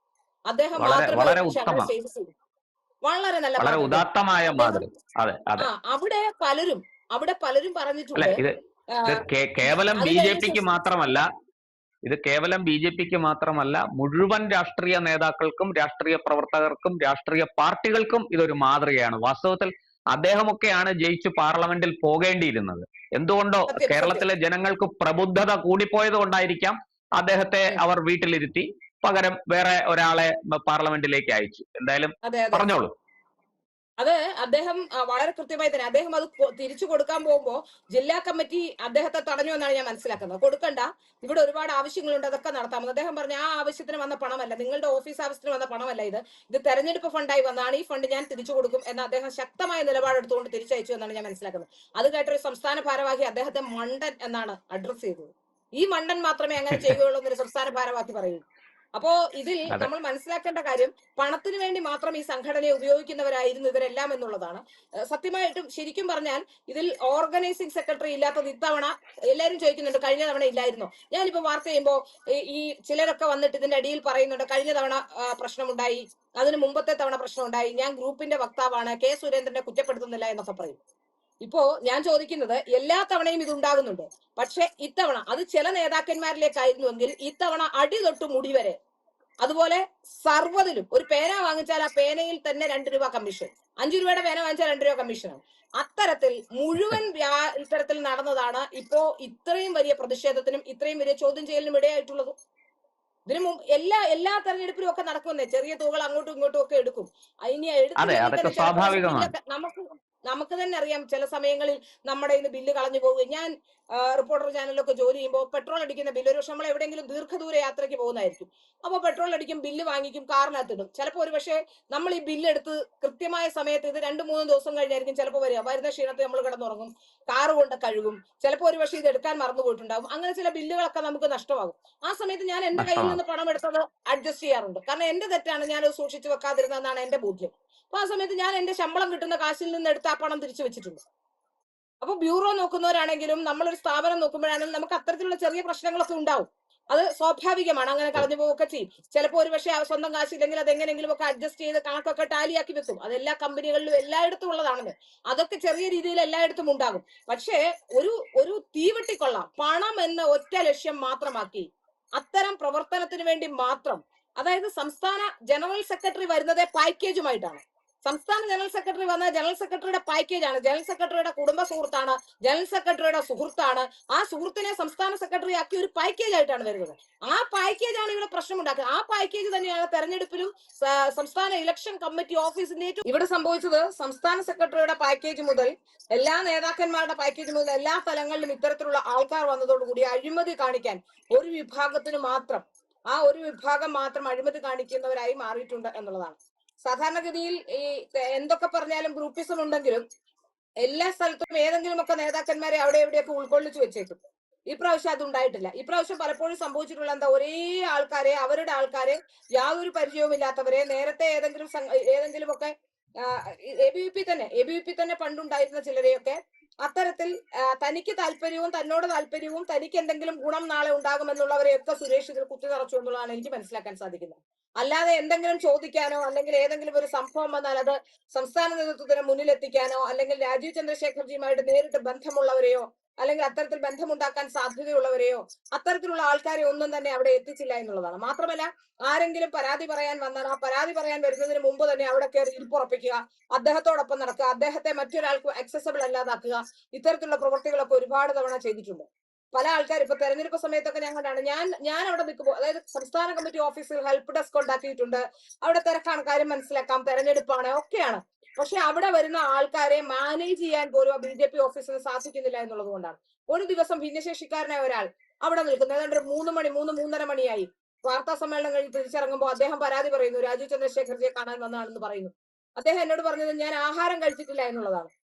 അദ്ദേഹം മാത്രമേ വളരെ അങ്ങനെ ഉത്തമം, ചെയ്തു. വളരെ നല്ല വളരെ മാതൃക. ഉദാത്തമായ മാതൃക. അതെ അതെ. അവിടെ പലരും അല്ല, പറഞ്ഞിട്ടുണ്ട്. ഇത് കേവലം അത് കഴിഞ്ഞ BJP-ക്ക് മാത്രമല്ല, ഇത് കേവലം BJP-ക്ക് മാത്രമല്ല, മുഴുവൻ രാഷ്ട്രീയ നേതാക്കൾക്കും രാഷ്ട്രീയ പ്രവർത്തകർക്കും രാഷ്ട്രീയ പാർട്ടികൾക്കും ഇതൊരു മാതൃകയാണ്. വാസ്തവത്തിൽ അദ്ദേഹമൊക്കെയാണ് ജയിച്ചു പാർലമെന്റിൽ പോകേണ്ടിയിരുന്നത്. എന്തുകൊണ്ടോ സത്യം. കേരളത്തിലെ ജനങ്ങൾക്ക് പ്രബുദ്ധത കൂടിപ്പോയത് കൊണ്ടായിരിക്കാം അദ്ദേഹത്തെ അവർ വീട്ടിലിരുത്തി പകരം വേറെ ഒരാളെ പാർലമെന്റിലേക്ക് അയച്ചു. എന്തായാലും അതെ അതെ പറഞ്ഞോളൂ. അത് അദ്ദേഹം വളരെ കൃത്യമായി തന്നെ അദ്ദേഹം അത് തിരിച്ചു കൊടുക്കാൻ പോകുമ്പോൾ ജില്ലാ കമ്മിറ്റി അദ്ദേഹത്തെ തടഞ്ഞു എന്നാണ് ഞാൻ മനസ്സിലാക്കുന്നത്. കൊടുക്കണ്ട, ഇവിടെ ഒരുപാട് ആവശ്യങ്ങളുണ്ട്, അതൊക്കെ നടത്താമെന്ന് അദ്ദേഹം പറഞ്ഞു. ആ ആവശ്യത്തിന് വന്ന പണമല്ല, നിങ്ങളുടെ ഓഫീസ് ആവശ്യത്തിന് വന്ന പണമല്ല, ഇത് തെരഞ്ഞെടുപ്പ് ഫണ്ടായി വന്നാണ്, ഈ ഫണ്ട് ഞാൻ തിരിച്ചു കൊടുക്കും എന്ന് അദ്ദേഹം ശക്തമായ നിലപാടെടുത്തുകൊണ്ട് തിരിച്ചയച്ചു എന്നാണ് ഞാൻ മനസ്സിലാക്കുന്നത്. അത് കേട്ടൊരു സംസ്ഥാന ഭാരവാഹി അദ്ദേഹത്തെ മണ്ടൻ എന്നാണ് അഡ്രസ് ചെയ്തത്. ഈ മണ്ടൻ മാത്രമേ അങ്ങനെ ചെയ്യുകയുള്ളൂ എന്നൊരു സംസ്ഥാന ഭാരവാഹി പറയൂ. അപ്പോ ഇതിൽ നമ്മൾ മനസ്സിലാക്കേണ്ട കാര്യം, പണത്തിന് വേണ്ടി മാത്രം ഈ സംഘടനയെ ഉപയോഗിക്കുന്നവരായിരുന്നു ഇവരെല്ലാം എന്നുള്ളതാണ്. സത്യമായിട്ടും ശരിക്കും പറഞ്ഞാൽ ഇതിൽ ഓർഗനൈസിംഗ് സെക്രട്ടറി ഇല്ലാത്തത് ഇത്തവണ എല്ലാവരും ചോദിക്കുന്നുണ്ട്, കഴിഞ്ഞ തവണ ഇല്ലായിരുന്നോ? ഞാനിപ്പോ വാർത്ത ചെയ്യുമ്പോൾ ഈ ചിലരൊക്കെ വന്നിട്ട് ഇതിന്റെ അടിയിൽ പറയുന്നുണ്ട്, കഴിഞ്ഞ തവണ പ്രശ്നമുണ്ടായി, അതിന് മുമ്പത്തെ തവണ പ്രശ്നമുണ്ടായി, ഞാൻ ഗ്രൂപ്പിന്റെ വക്താവാണ്, കെ സുരേന്ദ്രനെ കുറ്റപ്പെടുത്തുന്നില്ല എന്നൊക്കെ പറയും. ഇപ്പോ ഞാൻ ചോദിക്കുന്നത്, എല്ലാ തവണയും ഇത് ഉണ്ടാകുന്നുണ്ട്, പക്ഷെ ഇത്തവണ അത് ചില നേതാക്കന്മാരിലേക്കായിരുന്നുവെങ്കിൽ ഇത്തവണ അടി തൊട്ട് മുടി വരെ, അതുപോലെ സർവ്വതിലും ഒരു പേന വാങ്ങിച്ചാൽ ആ പേനയിൽ തന്നെ 2 രൂപ കമ്മീഷൻ, 5 രൂപയുടെ പേന വാങ്ങിച്ചാൽ 2 രൂപ കമ്മീഷനാണ്. അത്തരത്തിൽ മുഴുവൻ ഇത്തരത്തിൽ നടന്നതാണ് ഇപ്പോ ഇത്രയും വലിയ പ്രതിഷേധത്തിനും ഇത്രയും വലിയ ചോദ്യം ചെയ്യലിനും ഇടയായിട്ടുള്ളത്. ഇതിനു മുമ്പ് എല്ലാ തെരഞ്ഞെടുപ്പിലും ഒക്കെ നടക്കുന്നേ, ചെറിയ തുകകൾ അങ്ങോട്ടും ഇങ്ങോട്ടും ഒക്കെ എടുക്കും. ഇനി എടുത്തില്ലെങ്കിൽ തന്നെ ചിലപ്പോൾ നമുക്ക് തന്നെ അറിയാം, ചില സമയങ്ങളിൽ നമ്മുടെ ഇന്ന് ബില്ല് കളഞ്ഞു പോകും. ഞാൻ റിപ്പോർട്ടർ ചാനലിലൊക്കെ ജോലി ചെയ്യുമ്പോൾ പെട്രോൾ അടിക്കുന്ന ബില്ല്, ഒരു പക്ഷെ നമ്മൾ എവിടെയെങ്കിലും ദീർഘദൂര യാത്രയ്ക്ക് പോകുന്നതായിരിക്കും. അപ്പോൾ പെട്രോൾ അടിക്കും, ബില്ല് വാങ്ങിക്കും, കാറിനകത്തിടും. ചിലപ്പോൾ ഒരു പക്ഷേ നമ്മൾ ഈ ബില്ല് എടുത്ത് കൃത്യമായ സമയത്ത്, ഇത് 2-3 ദിവസം കഴിഞ്ഞായിരിക്കും ചിലപ്പോൾ വരിക, വരുന്ന ക്ഷീണത്തിൽ നമ്മൾ കിടന്നുറങ്ങും, കാറ് കൊണ്ട് കഴുകും, ചിലപ്പോൾ ഒരു പക്ഷേ ഇത് എടുക്കാൻ മറന്നു പോയിട്ടുണ്ടാകും. അങ്ങനെ ചില ബില്ലുകളൊക്കെ നമുക്ക് നഷ്ടമാകും. ആ സമയത്ത് ഞാൻ എന്റെ കയ്യിൽ നിന്ന് പണം എടുത്തത് അഡ്ജസ്റ്റ് ചെയ്യാറുണ്ട്. കാരണം എന്റെ തെറ്റാണ്, ഞാനത് സൂക്ഷിച്ചു വെക്കാതിരുന്നതെന്നാണ് എന്റെ ബോധ്യം. അപ്പൊ ആ സമയത്ത് ഞാൻ എന്റെ ശമ്പളം കിട്ടുന്ന കാശിൽ നിന്ന് എടുത്ത് ആ പണം തിരിച്ചു വെച്ചിട്ടുണ്ട്. അപ്പൊ ബ്യൂറോ നോക്കുന്നവരാണെങ്കിലും നമ്മളൊരു സ്ഥാപനം നോക്കുമ്പോഴാണെങ്കിലും നമുക്ക് അത്തരത്തിലുള്ള ചെറിയ പ്രശ്നങ്ങളൊക്കെ ഉണ്ടാവും. അത് സ്വാഭാവികമാണ്, അങ്ങനെ കളഞ്ഞു പോവുകയൊക്കെ ചെയ്യും. ചിലപ്പോൾ ഒരു പക്ഷേ സ്വന്തം കാശില്ലെങ്കിൽ അത് എങ്ങനെയെങ്കിലും ഒക്കെ അഡ്ജസ്റ്റ് ചെയ്ത് കണക്കൊക്കെ ടാലിയാക്കി വെക്കും. അത് എല്ലാ കമ്പനികളിലും എല്ലായിടത്തും ഉള്ളതാണെന്ന്. അതൊക്കെ ചെറിയ രീതിയിൽ എല്ലായിടത്തും ഉണ്ടാകും. പക്ഷേ ഒരു തീവെട്ടിക്കൊള്ളാം പണം എന്ന ഒറ്റ ലക്ഷ്യം മാത്രമാക്കി അത്തരം പ്രവർത്തനത്തിന് വേണ്ടി മാത്രം, അതായത് സംസ്ഥാന ജനറൽ സെക്രട്ടറി വരുന്നത് പാക്കേജുമായിട്ടാണ്. സംസ്ഥാന ജനറൽ സെക്രട്ടറി വന്ന ജനറൽ സെക്രട്ടറിയുടെ പാക്കേജാണ്, ജനറൽ സെക്രട്ടറിയുടെ കുടുംബ സുഹൃത്താണ്, ജനറൽ സെക്രട്ടറിയുടെ സുഹൃത്താണ്, ആ സുഹൃത്തിനെ സംസ്ഥാന സെക്രട്ടറി ആക്കി ഒരു പാക്കേജ് ആയിട്ടാണ് വരുന്നത്. ആ പാക്കേജാണ് ഇവിടെ പ്രശ്നമുണ്ടാക്കുന്നത്. ആ പാക്കേജ് തന്നെയാണ് തെരഞ്ഞെടുപ്പിലും സംസ്ഥാന ഇലക്ഷൻ കമ്മിറ്റി ഓഫീസിന്റെ ഇവിടെ സംഭവിച്ചത്. സംസ്ഥാന സെക്രട്ടറിയുടെ പാക്കേജ് മുതൽ എല്ലാ നേതാക്കന്മാരുടെ പാക്കേജ് മുതൽ എല്ലാ തലങ്ങളിലും ഇത്തരത്തിലുള്ള ആൾക്കാർ വന്നതോടുകൂടി അഴിമതി കാണിക്കാൻ ഒരു വിഭാഗത്തിന് മാത്രം, ആ ഒരു വിഭാഗം മാത്രം അഴിമതി കാണിക്കുന്നവരായി മാറിയിട്ടുണ്ട് എന്നുള്ളതാണ്. സാധാരണഗതിയിൽ ഈ എന്തൊക്കെ പറഞ്ഞാലും ഗ്രൂപ്പിസം ഉണ്ടെങ്കിലും എല്ലാ സ്ഥലത്തും ഏതെങ്കിലുമൊക്കെ നേതാക്കന്മാരെ അവിടെ എവിടെയൊക്കെ ഉൾക്കൊള്ളിച്ചു വെച്ചേക്കും. ഈ പ്രാവശ്യം അത് ഉണ്ടായിട്ടില്ല. ഈ പ്രാവശ്യം പലപ്പോഴും സംഭവിച്ചിട്ടുള്ള എന്താ, ഒരേ ആൾക്കാരെ, അവരുടെ ആൾക്കാരെ, യാതൊരു പരിചയവും ഇല്ലാത്തവരെ, നേരത്തെ ഏതെങ്കിലുമൊക്കെ ABVP തന്നെ പണ്ടുണ്ടായിരുന്ന ചിലരെയൊക്കെ അത്തരത്തിൽ തനിക്ക് താല്പര്യവും തന്നോട് താല്പര്യവും തനിക്ക് എന്തെങ്കിലും ഗുണം നാളെ ഉണ്ടാകുമെന്നുള്ളവരെയൊക്കെ സുരേഷ് ഇതിൽ കുത്തി നിറച്ചു എന്നുള്ളതാണ് എനിക്ക് മനസ്സിലാക്കാൻ സാധിക്കുന്നത്. അല്ലാതെ എന്തെങ്കിലും ചോദിക്കാനോ അല്ലെങ്കിൽ ഏതെങ്കിലും ഒരു സംഭവം വന്നാൽ അത് സംസ്ഥാന നേതൃത്വത്തിന് മുന്നിലെത്തിക്കാനോ അല്ലെങ്കിൽ രാജീവ് ചന്ദ്രശേഖർജിയുമായിട്ട് നേരിട്ട് ബന്ധമുള്ളവരെയോ അല്ലെങ്കിൽ അത്തരത്തിൽ ബന്ധമുണ്ടാക്കാൻ സാധ്യതയുള്ളവരെയോ അത്തരത്തിലുള്ള ആൾക്കാരെ ഒന്നും തന്നെ അവിടെ എത്തിച്ചില്ല എന്നുള്ളതാണ്. മാത്രമല്ല, ആരെങ്കിലും പരാതി പറയാൻ വന്നാൽ ആ പരാതി പറയാൻ വരുന്നതിന് മുമ്പ് തന്നെ അവിടെ കയറി ഇരിപ്പുറപ്പിക്കുക, അദ്ദേഹത്തോടൊപ്പം നടക്കുക, അദ്ദേഹത്തെ മറ്റൊരാൾക്ക് അക്സസബിൾ അല്ലാതാക്കുക, ഇത്തരത്തിലുള്ള പ്രവൃത്തികളൊക്കെ ഒരുപാട് തവണ ചെയ്തിട്ടുണ്ട്. പല ആൾക്കാർ ഇപ്പൊ തെരഞ്ഞെടുപ്പ് സമയത്തൊക്കെ ഞാൻ കണ്ടാണ്, ഞാൻ അവിടെ നിൽക്കുമ്പോൾ, അതായത് സംസ്ഥാന കമ്മിറ്റി ഓഫീസിൽ ഹെൽപ്പ് ഡെസ്ക് ഉണ്ടാക്കിയിട്ടുണ്ട്. അവിടെ തിരക്കാണ്, കാര്യം മനസ്സിലാക്കാം, തെരഞ്ഞെടുപ്പാണ്, ഒക്കെയാണ്. പക്ഷെ അവിടെ വരുന്ന ആൾക്കാരെ മാനേജ് ചെയ്യാൻ പോലും BJP ഓഫീസിന് സാധിക്കുന്നില്ല എന്നുള്ളത് കൊണ്ടാണ്. ഒരു ദിവസം ഭിന്നശേഷിക്കാരനായ ഒരാൾ അവിടെ നിൽക്കുന്നത് ഏതാണ്ട് 3 മണി 3-3:30 മണിയായി. വാർത്താ സമ്മേളനം കഴിഞ്ഞ് തിരിച്ചിറങ്ങുമ്പോൾ അദ്ദേഹം പരാതി പറയുന്നു, രാജീവ് ചന്ദ്രശേഖർജിയെ കാണാൻ വന്നതാണെന്ന് പറയുന്നു. അദ്ദേഹം എന്നോട് പറഞ്ഞത് ഞാൻ ആഹാരം കഴിച്ചിട്ടില്ല എന്നുള്ളതാണ്.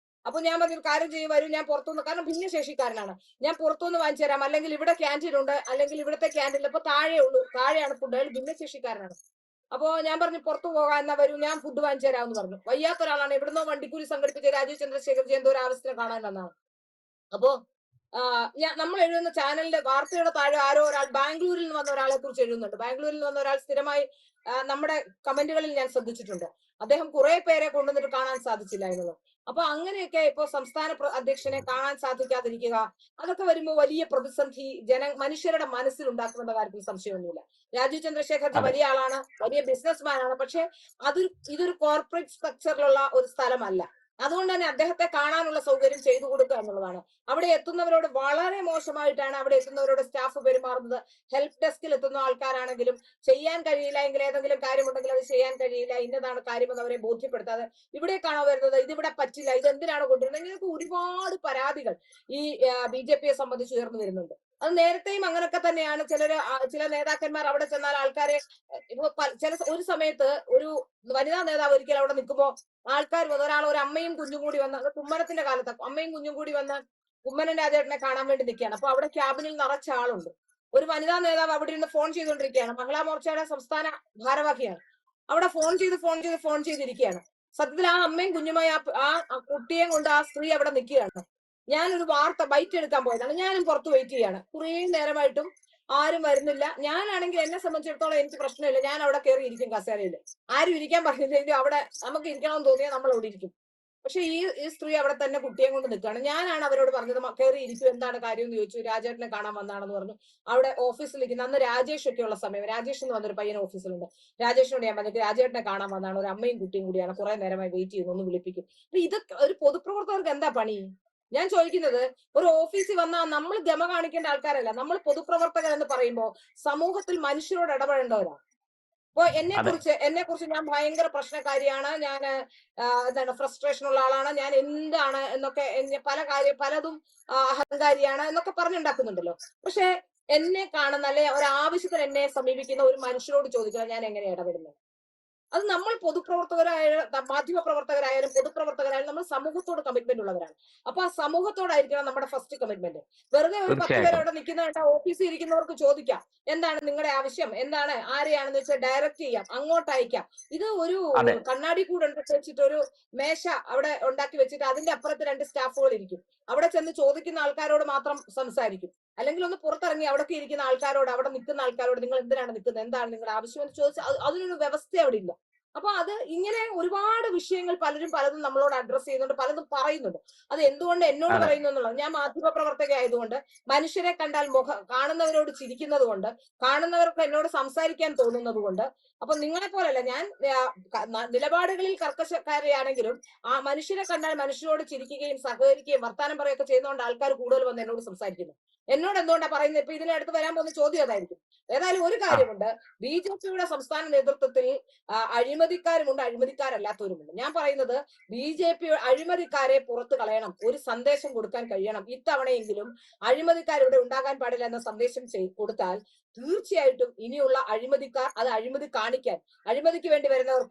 അപ്പൊ ഞാൻ പറഞ്ഞു, കാര്യം ചെയ്യും, വരും, ഞാൻ പുറത്തുനിന്ന്, കാരണം ഭിന്നശേഷിക്കാരനാണ്, ഞാൻ പുറത്തുനിന്ന് വാങ്ങിച്ചു തരാം, അല്ലെങ്കിൽ ഇവിടെ ക്യാൻറ്റീൻ ഉണ്ട്, അല്ലെങ്കിൽ ഇവിടുത്തെ ക്യാൻറ്റീൻ ഇപ്പൊ താഴെയാണ് ഫുഡ്, അയാൾ ഭിന്നശേഷിക്കാരനാണ്. അപ്പോ ഞാൻ പറഞ്ഞു പുറത്തു പോകാൻ, എന്നാ വരൂ, ഞാൻ ഫുഡ് വാങ്ങിച്ചു തരാമെന്ന് പറഞ്ഞു. വയ്യാത്ത ഒരാളാണ്, എവിടുന്നോ വണ്ടിക്കൂലി സംഘടിപ്പിച്ച രാജീവ് ചന്ദ്രശേഖർജി എന്തോ ഒരു ആവശ്യത്തിന് കാണാൻ വന്നതാണ്. അപ്പോ നമ്മൾ എഴുതുന്ന ചാനലിന്റെ വാർത്തയുടെ താഴെ ആരോ ഒരാൾ ബാംഗ്ലൂരിൽ നിന്ന് വന്ന ഒരാളെ കുറിച്ച് എഴുതുന്നുണ്ട്. ബാംഗ്ലൂരിൽ നിന്ന് വന്ന ഒരാൾ സ്ഥിരമായി നമ്മുടെ കമന്റുകളിൽ ഞാൻ ശ്രദ്ധിച്ചിട്ടുണ്ട്. അദ്ദേഹം കുറെ പേരെ കൊണ്ടുവന്നിട്ട് കാണാൻ സാധിച്ചില്ല എന്നുള്ളത്. അപ്പൊ അങ്ങനെയൊക്കെ ഇപ്പോ സംസ്ഥാന അധ്യക്ഷനെ കാണാൻ സാധിക്കാതിരിക്കുക, അതൊക്കെ വരുമ്പോൾ വലിയ പ്രതിസന്ധി മനുഷ്യരുടെ മനസ്സിൽ ഉണ്ടാക്കുമെന്ന കാര്യത്തിൽ സംശയമൊന്നുമില്ല. രാജീവ് ചന്ദ്രശേഖർജി വലിയ ആളാണ്, വലിയ ബിസിനസ്മാൻ ആണ്. പക്ഷെ ഇതൊരു കോർപ്പറേറ്റ് സ്ട്രക്ചറിലുള്ള ഒരു സ്ഥലമല്ല. അതുകൊണ്ട് തന്നെ അദ്ദേഹത്തെ കാണാനുള്ള സൗകര്യം ചെയ്തു കൊടുക്കുക എന്നുള്ളതാണ്. അവിടെ എത്തുന്നവരോട് വളരെ മോശമായിട്ടാണ് അവിടെ എത്തുന്നവരോട് സ്റ്റാഫ് പെരുമാറുന്നത്. ഹെൽപ്പ് ഡെസ്കിൽ എത്തുന്ന ആൾക്കാരാണെങ്കിലും ചെയ്യാൻ കഴിയില്ല എങ്കിൽ, ഏതെങ്കിലും കാര്യമുണ്ടെങ്കിൽ അത് ചെയ്യാൻ കഴിയില്ല, ഇന്നതാണ് കാര്യമെന്ന് അവരെ ബോധ്യപ്പെടുത്താതെ ഇവിടേക്കാണോ വരുന്നത്, ഇതിവിടെ പറ്റില്ല, ഇത് എന്തിനാണ് കൊണ്ടുവരുന്നത്, ഇങ്ങനെയൊക്കെ ഒരുപാട് പരാതികൾ ഈ BJP സംബന്ധിച്ച് ഉയർന്നു വരുന്നുണ്ട്. അത് നേരത്തെയും അങ്ങനൊക്കെ തന്നെയാണ്. ചില നേതാക്കന്മാർ അവിടെ ചെന്നാൽ ആൾക്കാരെ ഒരു സമയത്ത് ഒരു വനിതാ നേതാവ് ഒരിക്കലും അവിടെ നിൽക്കുമ്പോൾ ആൾക്കാർ ഒരു അമ്മയും കുഞ്ഞും കൂടി വന്ന്, അത് കുമ്മനത്തിന്റെ കാലത്ത് അമ്മയും കുഞ്ഞും കൂടി വന്ന് കുമ്മനം രാജേട്ടനെ കാണാൻ വേണ്ടി നിൽക്കുകയാണ്. അപ്പൊ അവിടെ ക്യാബിനിൽ നിറച്ച ആളുണ്ട്. ഒരു വനിതാ നേതാവ് അവിടെ ഇരുന്ന് ഫോൺ ചെയ്തുകൊണ്ടിരിക്കുകയാണ്. മഹിളാ മോർച്ചയുടെ സംസ്ഥാന ഭാരവാഹിയാണ്. അവിടെ ഫോൺ ചെയ്തിരിക്കുകയാണ്. സത്യത്തിൽ ആ അമ്മയും കുഞ്ഞുമായി ആ കുട്ടിയെയും കൊണ്ട് ആ സ്ത്രീ അവിടെ നിൽക്കുകയാണ്. ഞാനൊരു വാർത്ത ബൈറ്റ് എടുക്കാൻ പോയതാണ്. ഞാനും പുറത്ത് വെയിറ്റ് ചെയ്യാണ്. കുറേ നേരമായിട്ടും ആരും വരുന്നില്ല. ഞാനാണെങ്കിൽ എന്നെ സംബന്ധിച്ചിടത്തോളം എനിക്ക് പ്രശ്നമില്ല, ഞാൻ അവിടെ കയറി ഇരിക്കും കസേരയിൽ. ആരും ഇരിക്കാൻ പറഞ്ഞില്ലെങ്കിൽ അവിടെ നമുക്ക് ഇരിക്കണമെന്ന് തോന്നിയാൽ നമ്മൾ അവിടെ ഇരിക്കും. പക്ഷെ ഈ സ്ത്രീ അവിടെ തന്നെ കുട്ടിയെ കൊണ്ട് നിൽക്കുകയാണ്. ഞാനാണ് അവരോട് പറഞ്ഞത് കയറി ഇരിക്കും, എന്താണ് കാര്യം എന്ന് ചോദിച്ചു. രാജേട്ടനെ കാണാൻ വന്നാണെന്ന് പറഞ്ഞു. അവിടെ ഓഫീസിലിരിക്കുന്ന അന്ന് രാജേഷ് ഒക്കെ ഉള്ള സമയം, രാജേഷ് എന്ന് പറഞ്ഞൊരു പയ്യൻ ഓഫീസിലുണ്ട്. രാജേഷിനോട് ഞാൻ പറഞ്ഞിട്ട് രാജേട്ടനെ കാണാൻ വന്നാണ്, ഒരു അമ്മയും കുട്ടിയും കൂടിയാണ്, കുറെ നേരമായി വെയിറ്റ് ചെയ്യുന്നു, ഒന്ന് വിളിപ്പിക്കും. അപ്പൊ ഇത് ഒരു പൊതുപ്രവർത്തകർക്ക് എന്താ പണി? ഞാൻ ചോദിക്കുന്നത്, ഒരു ഓഫീസിൽ വന്നാൽ നമ്മൾ ഗമ കാണിക്കേണ്ട ആൾക്കാരല്ല. നമ്മൾ പൊതുപ്രവർത്തകർ എന്ന് പറയുമ്പോൾ സമൂഹത്തിൽ മനുഷ്യരോട് ഇടപെടേണ്ടവരാണ്. അപ്പൊ എന്നെ കുറിച്ച് ഞാൻ ഭയങ്കര പ്രശ്നക്കാരിയാണ്, ഞാൻ ഫ്രസ്ട്രേഷൻ ഉള്ള ആളാണ്, ഞാൻ എന്താണ് എന്നൊക്കെ പലതും അഹങ്കാരിയാണ് എന്നൊക്കെ പറഞ്ഞുണ്ടാക്കുന്നുണ്ടല്ലോ. പക്ഷെ എന്നെ കാണുന്ന, അല്ലെ ഒരാവശ്യത്തിന് എന്നെ സമീപിക്കുന്ന ഒരു മനുഷ്യരോട് ചോദിക്കണം ഞാൻ എങ്ങനെ ഇടപെടുന്നത്. അത് നമ്മൾ മാധ്യമ പ്രവർത്തകരായാലും പൊതുപ്രവർത്തകരായാലും നമ്മൾ സമൂഹത്തോട് കമ്മിറ്റ്മെന്റ് ഉള്ളവരാണ്. അപ്പൊ ആ സമൂഹത്തോടായിരിക്കണം നമ്മുടെ ഫസ്റ്റ് കമ്മിറ്റ്മെന്റ്. വെറുതെ ഒരു 10 പേര് അവിടെ നിൽക്കുന്ന ഓഫീസിൽ ഇരിക്കുന്നവർക്ക് ചോദിക്കാം, എന്താണ് നിങ്ങളുടെ ആവശ്യം, എന്താണ്, ആരെയാണെന്ന് വെച്ചാൽ ഡയറക്റ്റ് ചെയ്യാം, അങ്ങോട്ട് അയക്കാം. ഇത് ഒരു കണ്ണാടി കൂടെ വെച്ചിട്ട് ഒരു മേശ അവിടെ ഉണ്ടാക്കി വെച്ചിട്ട് അതിന്റെ അപ്പുറത്ത് 2 സ്റ്റാഫുകൾ ഇരിക്കും. അവിടെ ചെന്ന് ചോദിക്കുന്ന ആൾക്കാരോട് മാത്രം സംസാരിക്കും. അല്ലെങ്കിൽ ഒന്ന് പുറത്തിറങ്ങി അവിടെ ഇരിക്കുന്ന ആൾക്കാരോട്, അവിടെ നിൽക്കുന്ന ആൾക്കാരോട് നിങ്ങൾ എന്തിനാണ് നിൽക്കുന്നത്, എന്താണ് നിങ്ങളുടെ ആവശ്യം എന്ന് ചോദിച്ചാൽ അതിനൊരു വ്യവസ്ഥ അവിടെ ഇല്ല. അപ്പൊ ഇങ്ങനെ ഒരുപാട് വിഷയങ്ങൾ പലതും നമ്മളോട് അഡ്രസ് ചെയ്യുന്നുണ്ട്, പലതും പറയുന്നുണ്ട്. അത് എന്തുകൊണ്ട് എന്നോട് പറയുന്നു എന്നുള്ളത്, ഞാൻ മാധ്യമ പ്രവർത്തക ആയതുകൊണ്ട്, മനുഷ്യരെ കണ്ടാൽ കാണുന്നവരോട് ചിരിക്കുന്നത് കൊണ്ട്, കാണുന്നവർക്ക് എന്നോട് സംസാരിക്കാൻ തോന്നുന്നത് കൊണ്ട്. അപ്പൊ നിങ്ങളെ പോലല്ല, ഞാൻ നിലപാടുകളിൽ കർക്കശക്കാരെയാണെങ്കിലും ആ മനുഷ്യരെ കണ്ടാൽ മനുഷ്യരോട് ചിരിക്കുകയും സഹകരിക്കുകയും വർത്താനം പറയുകയൊക്കെ ചെയ്യുന്നതുകൊണ്ട് ആൾക്കാർ കൂടുതൽ വന്ന് എന്നോട് സംസാരിക്കുന്നു. എന്നോട് എന്തുകൊണ്ടാ പറയുന്നത്? ഇപ്പൊ ഇതിനടുത്ത് വരാൻ പോകുന്ന ചോദ്യം അതായിരിക്കും. ഏതായാലും ഒരു കാര്യമുണ്ട്, BJPയുടെ സംസ്ഥാന നേതൃത്വത്തിൽ അഴിമതിക്കാരുമുണ്ട്, അഴിമതിക്കാരല്ലാത്തവരുമുണ്ട്. ഞാൻ പറയുന്നത് BJP അഴിമതിക്കാരെ പുറത്തു കളയണം, ഒരു സന്ദേശം കൊടുക്കാൻ കഴിയണം. ഇത്തവണയെങ്കിലും അഴിമതിക്കാരിവിടെ ഉണ്ടാകാൻ പാടില്ല എന്ന സന്ദേശം കൊടുത്താൽ തീർച്ചയായിട്ടും ഇനിയുള്ള അഴിമതിക്കാർ അത് അഴിമതി കാണിക്കാൻ, അഴിമതിക്ക് വേണ്ടി വരുന്നവർ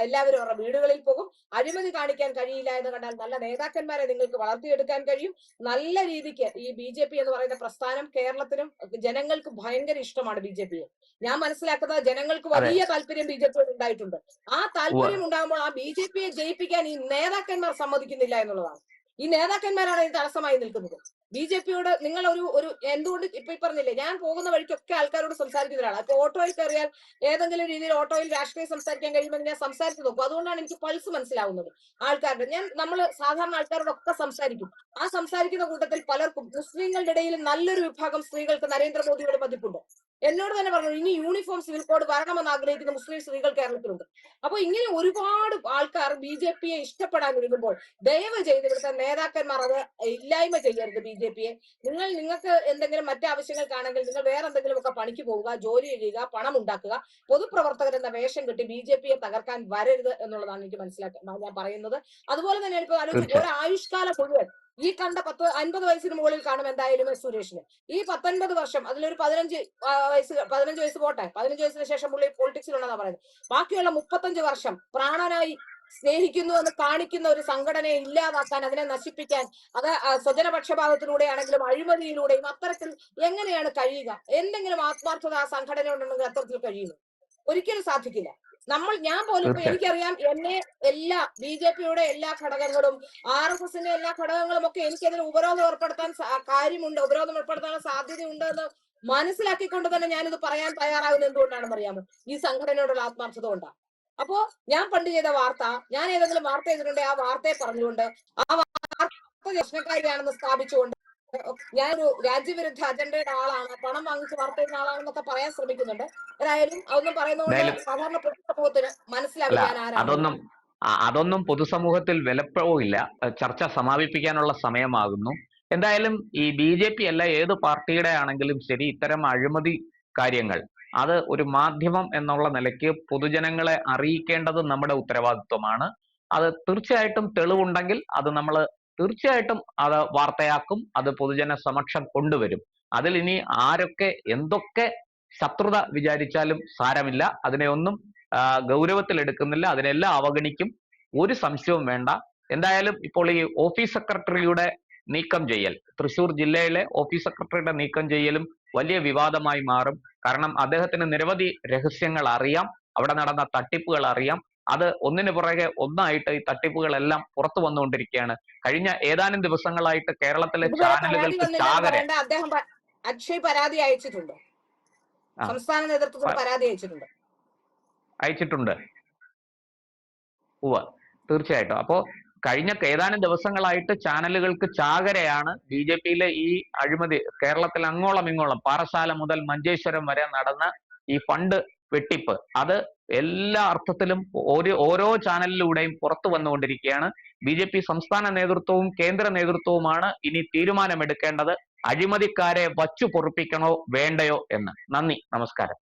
എല്ലാവരും അവരുടെ വീടുകളിൽ പോകും. അഴിമതി കാണിക്കാൻ കഴിയില്ല എന്ന് കണ്ടാൽ നല്ല നേതാക്കന്മാരെ നിങ്ങൾക്ക് വളർത്തിയെടുക്കാൻ കഴിയും. നല്ല രീതിക്ക് ഈ BJP എന്ന് പറയുന്ന പ്രസ്ഥാനം കേരളത്തിനും ജനങ്ങൾക്ക് ഭയങ്കര ഇഷ്ടമാണ്. BJPയെ ഞാൻ മനസ്സിലാക്കുന്നത് ജനങ്ങൾക്ക് വലിയ താല്പര്യം BJPയോട് ഉണ്ടായിട്ടുണ്ട്. ആ താല്പര്യം ഉണ്ടാകുമ്പോൾ ആ BJPയെ ജയിപ്പിക്കാൻ ഈ നേതാക്കന്മാർ സമ്മതിക്കുന്നില്ല എന്നുള്ളതാണ്. ഈ നേതാക്കന്മാരാണ് ഈ തടസ്സമായി നിൽക്കുന്നത്. BJPയോട് നിങ്ങൾ ഒരു എന്തുകൊണ്ട് ഇപ്പൊ പറഞ്ഞില്ലേ, ഞാൻ പോകുന്ന വഴിക്കൊക്കെ ആൾക്കാരോട് സംസാരിക്കുന്ന ഒരാളാണ്. ഇപ്പൊ ഓട്ടോയിൽ കയറിയാൽ ഏതെങ്കിലും രീതിയിൽ ഓട്ടോയിൽ രാഷ്ട്രീയം സംസാരിക്കാൻ കഴിയുമെന്ന് ഞാൻ സംസാരിച്ചു നോക്കും. അതുകൊണ്ടാണ് എനിക്ക് പൾസ് മനസ്സിലാവുന്നത് ആൾക്കാരുടെ. നമ്മൾ സാധാരണ ആൾക്കാരോടൊക്കെ സംസാരിക്കും. ആ സംസാരിക്കുന്ന കൂട്ടത്തിൽ പലർക്കും, മുസ്ലിങ്ങളുടെ ഇടയിൽ നല്ലൊരു വിഭാഗം സ്ത്രീകൾക്ക് നരേന്ദ്രമോദിയുടെ മതിപ്പുണ്ട്. എന്നോട് തന്നെ പറഞ്ഞു, ഇനി യൂണിഫോം സിവിൽ കോഡ് വരണമെന്ന് ആഗ്രഹിക്കുന്ന മുസ്ലിം സ്ത്രീകൾ കേരളത്തിലുണ്ട്. അപ്പൊ ഇങ്ങനെ ഒരുപാട് ആൾക്കാർ BJPയെ ഇഷ്ടപ്പെടാൻ ഒരുങ്ങുമ്പോൾ ദയവ് ചെയ്ത് ഇവിടുത്തെ നേതാക്കന്മാർ അത് ഇല്ലായ്മ ചെയ്യരുത്. BJPയെ നിങ്ങൾക്ക് എന്തെങ്കിലും മറ്റാവശ്യങ്ങൾക്കാണെങ്കിൽ നിങ്ങൾ വേറെ എന്തെങ്കിലും ഒക്കെ പണിക്ക് പോവുക, ജോലി ചെയ്യുക, പണം ഉണ്ടാക്കുക. പൊതുപ്രവർത്തകർ എന്ന വേഷം കെട്ടി BJPയെ തകർക്കാൻ വരരുത് എന്നുള്ളതാണ് എനിക്ക് ഞാൻ പറയുന്നത്. അതുപോലെ തന്നെ ഇപ്പൊ ആലോചിച്ച് ഒരു ആയുഷ്കാലം മുഴുവൻ ഈ കണ്ട 50 വയസ്സിന് മുകളിൽ കാണും എന്തായാലും എസ് സുരേഷിന്. ഈ 19 വർഷം അതിലൊരു 15 വയസ്സ് പോട്ടെ, 15 വയസ്സിന് ശേഷം പുള്ളി പൊളിറ്റിക്സിലുണ്ടെന്നാ പറയുന്നത്. ബാക്കിയുള്ള 35 വർഷം പ്രാണനായി സ്നേഹിക്കുന്നു എന്ന് കാണിക്കുന്ന ഒരു സംഘടനയെ ഇല്ലാതാക്കാൻ, അതിനെ നശിപ്പിക്കാൻ, അത് സ്വജനപക്ഷപാതത്തിലൂടെ ആണെങ്കിലും അഴിമതിയിലൂടെയും അത്തരത്തിൽ എങ്ങനെയാണ് കഴിയുക? എന്തെങ്കിലും ആത്മാർത്ഥത ആ സംഘടന ഉണ്ടെങ്കിൽ അത്തരത്തിൽ കഴിയുന്നു? ഒരിക്കലും സാധിക്കില്ല. ഞാൻ പോലും ഇപ്പൊ എനിക്കറിയാം, എന്നെ എല്ലാ BJP-യുടെ എല്ലാ ഘടകങ്ങളും RSSന്റെ എല്ലാ ഘടകങ്ങളും ഒക്കെ എനിക്കതിന് ഉപരോധം ഏർപ്പെടുത്താൻ കാര്യമുണ്ട്, ഉപരോധം ഏർപ്പെടുത്താനുള്ള സാധ്യതയുണ്ട് എന്ന് മനസ്സിലാക്കിക്കൊണ്ട് തന്നെ ഞാനിത് പറയാൻ തയ്യാറാകുന്നത് എന്തുകൊണ്ടാണെന്ന് അറിയാമോ? ഈ സംഘടനയോടുള്ള ആത്മാർത്ഥത കൊണ്ടാണ്. അപ്പോ ഞാൻ പണ്ട് ചെയ്ത വാർത്ത, ഞാൻ ഏതെങ്കിലും വാർത്ത ചെയ്തിട്ടുണ്ടെങ്കിൽ ആ വാർത്തയെ പറഞ്ഞുകൊണ്ട്, ആ വാർത്ത പ്രശ്നക്കാരിയാണെന്ന് സ്ഥാപിച്ചുകൊണ്ട്, ഞാനൊരു രാജ്യവിരുദ്ധ അജണ്ടയുടെ ആളാണ്, പണം വാങ്ങിച്ച് വാർത്ത ചെയ്യുന്ന ആളാണെന്നൊക്കെ പറയാൻ ശ്രമിക്കുന്നുണ്ട്. ഏതായാലും അതൊന്നും പറയുന്നതുകൊണ്ട് സാധാരണ പൊതുസമൂഹത്തിന് മനസ്സിലാവില്ല ഞാൻ ആരാണ്. അതൊന്നും പൊതുസമൂഹത്തിൽ വിലപ്പോവില്ല. ചർച്ച സമാപിപ്പിക്കാനുള്ള സമയമാകുന്നു. എന്തായാലും ഈ BJP അല്ല ഏത് പാർട്ടിയുടെ ആണെങ്കിലും ശരി, ഇത്തരം അഴിമതി കാര്യങ്ങൾ അത് ഒരു മാധ്യമം എന്നുള്ള നിലയ്ക്ക് പൊതുജനങ്ങളെ അറിയിക്കേണ്ടത് നമ്മുടെ ഉത്തരവാദിത്വമാണ്. അത് തീർച്ചയായിട്ടും തെളിവുണ്ടെങ്കിൽ അത് നമ്മൾ തീർച്ചയായിട്ടും അത് വാർത്തയാക്കും, അത് പൊതുജന സമക്ഷം കൊണ്ടുവരും. അതിൽ ഇനി ആരൊക്കെ എന്തൊക്കെ ശത്രുത വിചാരിച്ചാലും സാരമില്ല, അതിനെ ഒന്നും ഗൗരവത്തിലെടുക്കുന്നില്ല, അതിനെല്ലാം അവഗണിക്കും, ഒരു സംശയവും വേണ്ട. എന്തായാലും ഇപ്പോൾ ഈ ഓഫീസ് സെക്രട്ടറിയുടെ നീക്കം ചെയ്യൽ, തൃശൂർ ജില്ലയിലെ ഓഫീസ് സെക്രട്ടറിയുടെ നീക്കം ചെയ്യലും വലിയ വിവാദമായി മാറും. കാരണം അദ്ദേഹത്തിന് നിരവധി രഹസ്യങ്ങൾ അറിയാം, അവിടെ നടന്ന തട്ടിപ്പുകൾ അറിയാം. അത് ഒന്നിനു പുറകെ ഒന്നായിട്ട് ഈ തട്ടിപ്പുകളെല്ലാം പുറത്തു വന്നുകൊണ്ടിരിക്കുകയാണ്. കഴിഞ്ഞ ഏതാനും ദിവസങ്ങളായിട്ട് കേരളത്തിലെ ചാനലുകൾക്ക് ചാകര. അദ്ദേഹം അക്ഷയ് പരാതി അയച്ചിട്ടുണ്ട്, സംസ്ഥാന നേതൃത്വത്തിന് പരാതി അയച്ചിട്ടുണ്ട്. തീർച്ചയായിട്ടും. അപ്പോ കഴിഞ്ഞ ഏതാനും ദിവസങ്ങളായിട്ട് ചാനലുകൾക്ക് ചാകരയാണ്. BJP-യിലെ ഈ അഴിമതി കേരളത്തിൽ അങ്ങോളം ഇങ്ങോളം പാറശാല മുതൽ മഞ്ചേശ്വരം വരെ നടന്ന ഈ ഫണ്ട് വെട്ടിപ്പ്, അത് എല്ലാ അർത്ഥത്തിലും ഓരോ ചാനലിലൂടെയും പുറത്തു വന്നുകൊണ്ടിരിക്കുകയാണ്. BJP സംസ്ഥാന നേതൃത്വവും കേന്ദ്ര നേതൃത്വവുമാണ് ഇനി തീരുമാനമെടുക്കേണ്ടത്, അഴിമതിക്കാരെ വച്ചു പൊറുപ്പിക്കണോ വേണ്ടയോ എന്ന്. നന്ദി, നമസ്കാരം.